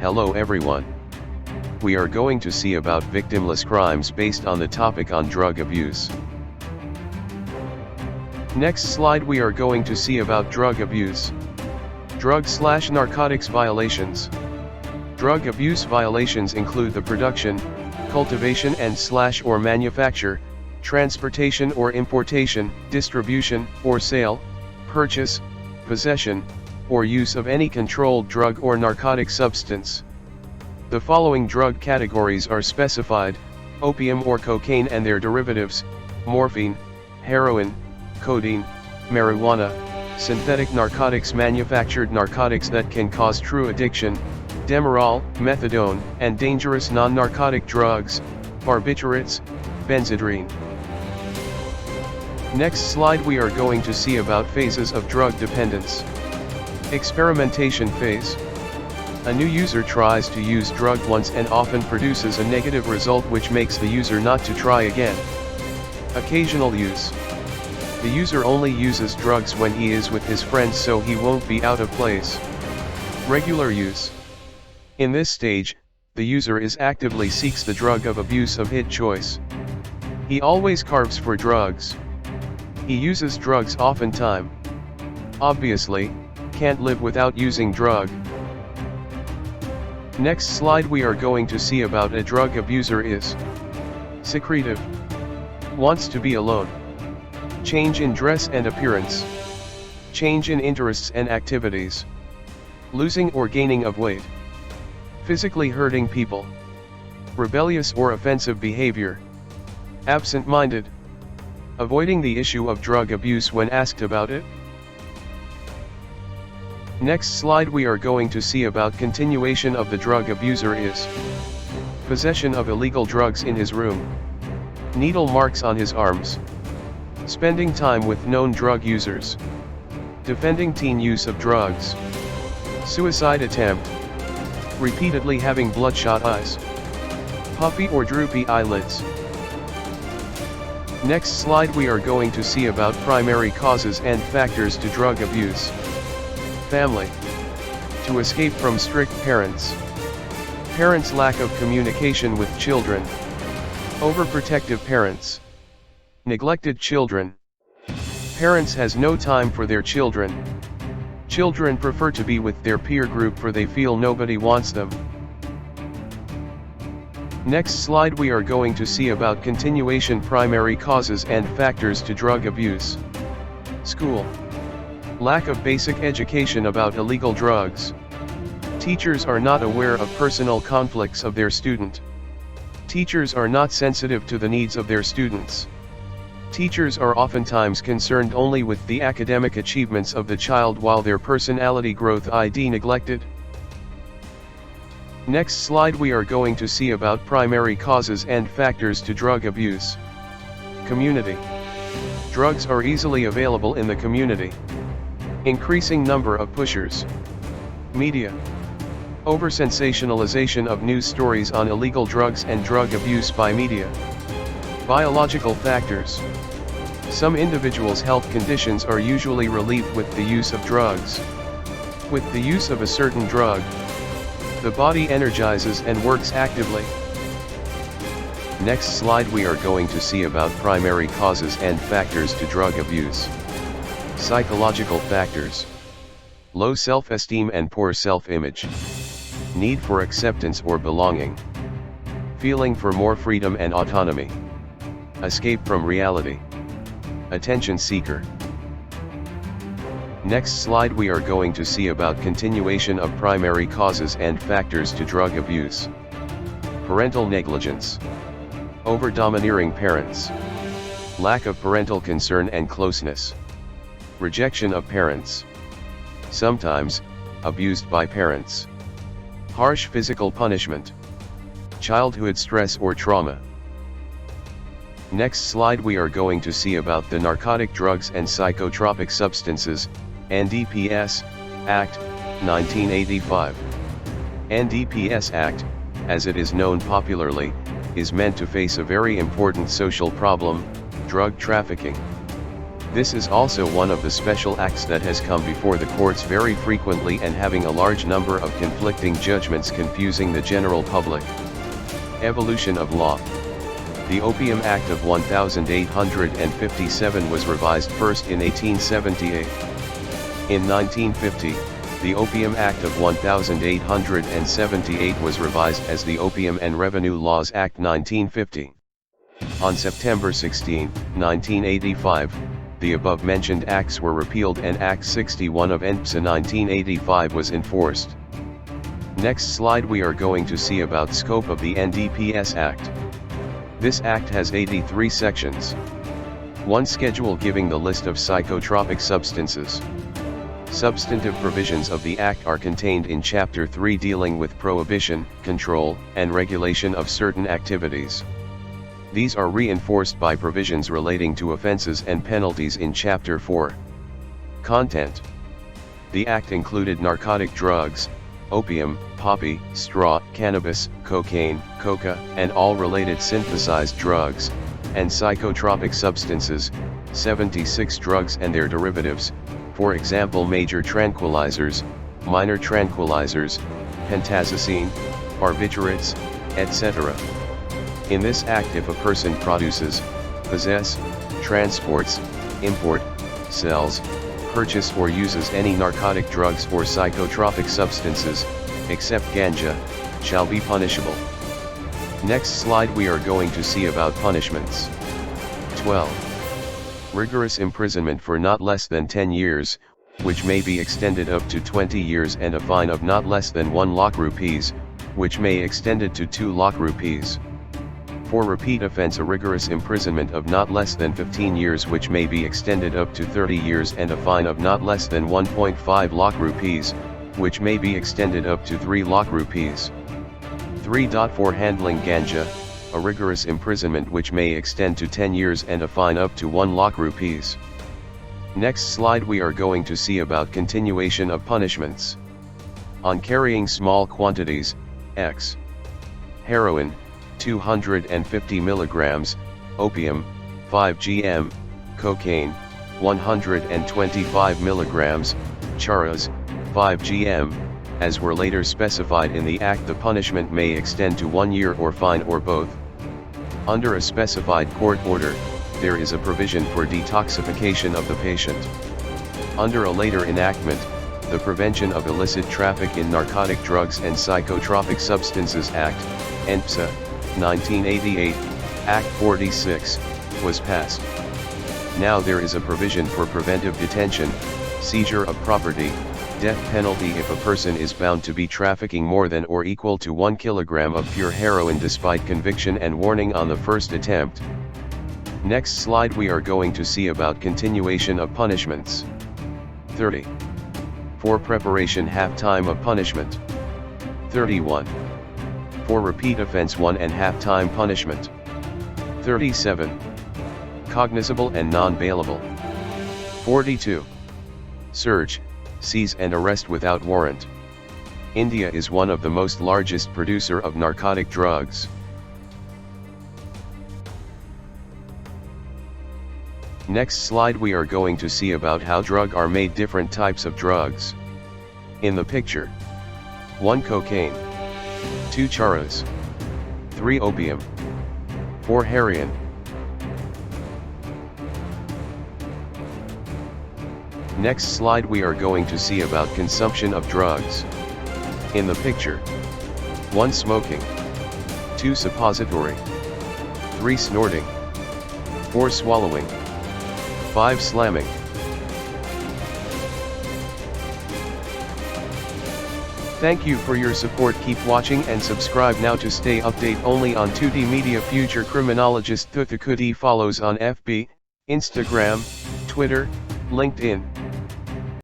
Hello everyone. We are going to see about victimless crimes based on the topic on drug abuse. Next slide we are going to see about drug abuse. Drug/narcotics violations. Drug abuse violations include the production, cultivation and/or manufacture, transportation or importation, distribution or sale, purchase, possession, or use of any controlled drug or narcotic substance. The following drug categories are specified: opium or cocaine and their derivatives, morphine, heroin, codeine, marijuana, synthetic narcotics, manufactured narcotics that can cause true addiction, Demerol, methadone, and dangerous non-narcotic drugs, barbiturates, benzedrine. Next slide we are going to see about phases of drug dependence. Experimentation phase. A new user tries to use drug once and often produces a negative result which makes the user not to try again. Occasional use. The user only uses drugs when he is with his friends so he won't be out of place. Regular use. In this stage, the user actively seeks the drug of abuse of his choice. He always carves for drugs. He uses drugs oftentimes. Obviously, can't live without using drug. Next slide we are going to see about a drug abuser is secretive. Wants to be alone. Change in dress and appearance. Change in interests and activities. Losing or gaining of weight. Physically hurting people. Rebellious or offensive behavior. Absent-minded. Avoiding the issue of drug abuse when asked about it. Next slide we are going to see about continuation of the drug abuser is possession of illegal drugs in his room. Needle marks on his arms. Spending time with known drug users. Defending teen use of drugs. Suicide attempt. Repeatedly having bloodshot eyes. Puffy or droopy eyelids. Next slide we are going to see about primary causes and factors to drug abuse. Family. To escape from strict parents. Parents' lack of communication with children. Overprotective parents. Neglected children. Parents has no time for their children. Children prefer to be with their peer group for they feel nobody wants them. Next slide we are going to see about continuation primary causes and factors to drug abuse. School. Lack of basic education about illegal drugs. Teachers are not aware of personal conflicts of their student. Teachers are not sensitive to the needs of their students. Teachers are oftentimes concerned only with the academic achievements of the child while their personality growth is neglected. Next slide we are going to see about primary causes and factors to drug abuse. Community. Drugs are easily available in the community. Increasing number of pushers. Media. Over-sensationalization of news stories on illegal drugs and drug abuse by media. Biological factors. Some individuals' health conditions are usually relieved with the use of drugs. With the use of a certain drug, the body energizes and works actively. Next slide we are going to see about primary causes and factors to drug abuse. Psychological factors. Low self-esteem and poor self-image. Need for acceptance or belonging. Feeling for more freedom and autonomy. Escape from reality. Attention seeker. Next slide we are going to see about continuation of primary causes and factors to drug abuse. Parental negligence. Over-domineering parents. Lack of parental concern and closeness. Rejection of parents. Sometimes, abused by parents. Harsh physical punishment. Childhood stress or trauma. Next slide we are going to see about the Narcotic Drugs and Psychotropic Substances, NDPS, Act, 1985. NDPS Act, as it is known popularly, is meant to face a very important social problem, drug trafficking. This is also one of the special acts that has come before the courts very frequently and having a large number of conflicting judgments confusing the general public. Evolution of law. The Opium Act of 1857 was revised first in 1878. In 1950, the Opium Act of 1878 was revised as the Opium and Revenue Laws Act 1950. On September 16, 1985, the above-mentioned acts were repealed and Act 61 of NDPS 1985 was enforced. Next slide we are going to see about scope of the NDPS Act. This act has 83 sections. 1 schedule giving the list of psychotropic substances. Substantive provisions of the Act are contained in Chapter 3 dealing with prohibition, control, and regulation of certain activities. These are reinforced by provisions relating to offenses and penalties in Chapter 4. Content. The Act included narcotic drugs, opium, poppy, straw, cannabis, cocaine, coca, and all related synthesized drugs, and psychotropic substances, 76 drugs and their derivatives, for example major tranquilizers, minor tranquilizers, pentazocine, barbiturates, etc. In this act if a person produces, possess, transports, import, sells, purchase or uses any narcotic drugs or psychotropic substances, except ganja, shall be punishable. Next slide we are going to see about punishments. 12. Rigorous imprisonment for not less than 10 years, which may be extended up to 20 years and a fine of not less than 1 lakh rupees, which may extended to 2 lakh rupees. For repeat offense a rigorous imprisonment of not less than 15 years which may be extended up to 30 years and a fine of not less than 1.5 lakh rupees, which may be extended up to 3 lakh rupees. 3. For handling ganja, a rigorous imprisonment which may extend to 10 years and a fine up to 1 lakh rupees. Next slide we are going to see about continuation of punishments. On carrying small quantities, X. Heroin, 250 milligrams, opium, 5 gm, cocaine, 125 milligrams, charas, 5 gm, as were later specified in the Act the punishment may extend to 1 year or fine or both. Under a specified court order, there is a provision for detoxification of the patient. Under a later enactment, the Prevention of Illicit Traffic in Narcotic Drugs and Psychotropic Substances Act, NDPS 1988, Act 46, was passed. Now there is a provision for preventive detention, seizure of property, death penalty if a person is found to be trafficking more than or equal to 1 kilogram of pure heroin despite conviction and warning on the first attempt. Next slide we are going to see about continuation of punishments. 30. For preparation half time of punishment. 31. For repeat offense 1.5 time punishment. 37. Cognizable and non-bailable. 42. Search, seize and arrest without warrant. India is one of the most largest producer of narcotic drugs. Next slide we are going to see about how drug are made different types of drugs. In the picture. 1 cocaine. 2 charas. 3 opium. 4 heroin. Next slide we are going to see about consumption of drugs. In the picture. 1 smoking. 2 suppository. 3 snorting. 4 swallowing. 5 slamming. Thank you for your support. Keep watching and subscribe now to stay update only on 2D Media. Future criminologist Thuthukudi follows on FB, Instagram, Twitter, LinkedIn.